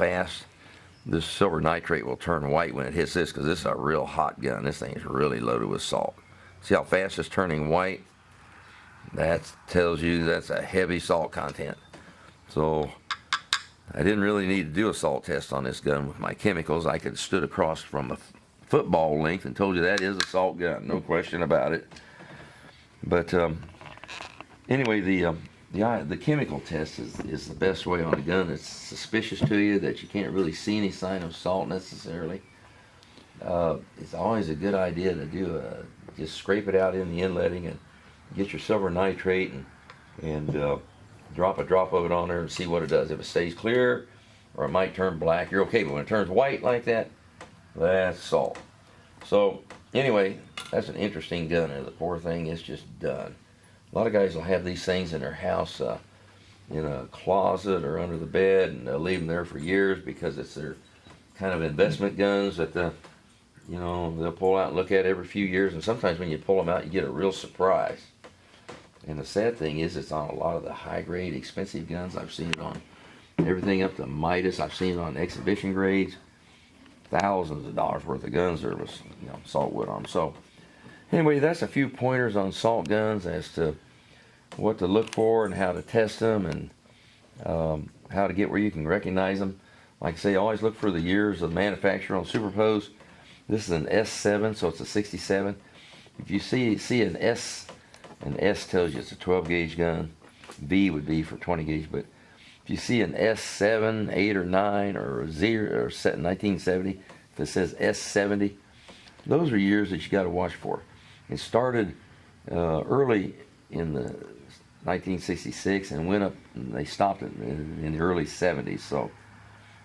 fast this silver nitrate will turn white when it hits this, because this is a real hot gun. This thing is really loaded with salt. See how fast it's turning white? That tells you that's a heavy salt content. So I didn't really need to do a salt test on this gun with my chemicals. I could have stood across from a football length and told you that is a salt gun, no question about it. But anyway, the chemical test is the best way on a gun that's suspicious to you, that you can't really see any sign of salt necessarily. It's always a good idea to do just scrape it out in the inletting and get your silver nitrate and drop a drop of it on there and see what it does. If it stays clear, or it might turn black, you're okay. But when it turns white like that, that's salt. So anyway, that's an interesting gun. And the poor thing is just done. A lot of guys will have these things in their house in a closet or under the bed, and they'll leave them there for years because it's their kind of investment guns that they'll pull out and look at every few years. And sometimes when you pull them out, you get a real surprise. And the sad thing is, it's on a lot of the high-grade, expensive guns. I've seen it on everything up to Midas. I've seen it on exhibition grades. Thousands of dollars worth of guns there was, salt wood on them. So anyway, that's a few pointers on salt guns as to what to look for and how to test them, and how to get where you can recognize them. Like I say, always look for the years of manufacture on Superposed. This is an S7, so it's a 67. If you see an S, an S tells you it's a 12 gauge gun. V would be for 20 gauge, but if you see an S7, 8 or 9, or 0, or 1970, if it says S70, those are years that you got to watch for. It started early in the 1966 and went up, and they stopped it in the early 70s. So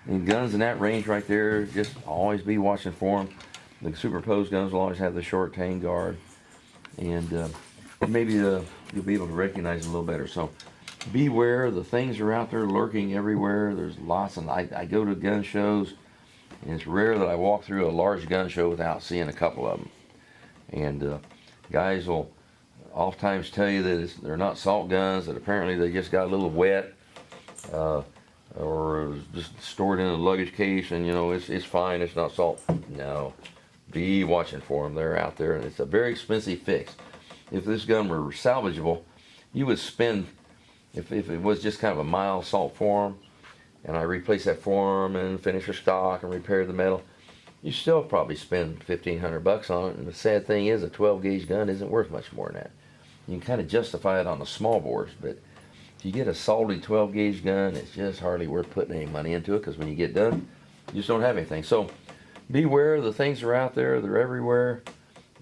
in guns in that range right there, just always be watching for them. The Superposed guns will always have the short tang guard, and maybe you'll be able to recognize them a little better. So beware, the things are out there lurking everywhere. There's lots, and I go to gun shows, and it's rare that I walk through a large gun show without seeing a couple of them. And guys will oftentimes tell you that they're not salt guns, that apparently they just got a little wet, or just stored in a luggage case, and it's fine, it's not salt. No, be watching for them. They're out there, and it's a very expensive fix. If this gun were salvageable, you would spend, if it was just kind of a mild salt form, and I replace that form and finish your stock and repair the metal, you still probably spend $1,500 on it. And the sad thing is, a 12 gauge gun isn't worth much more than that. You can kind of justify it on the small bores, but if you get a salty 12 gauge gun, it's just hardly worth putting any money into it, because when you get done, you just don't have anything. So beware, the things are out there, they're everywhere,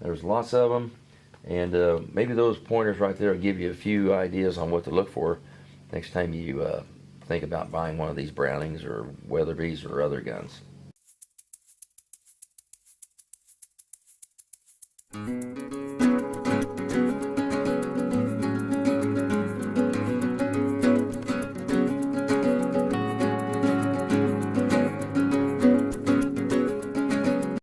there's lots of them. And maybe those pointers right there will give you a few ideas on what to look for next time you think about buying one of these Brownings or Weatherbys or other guns.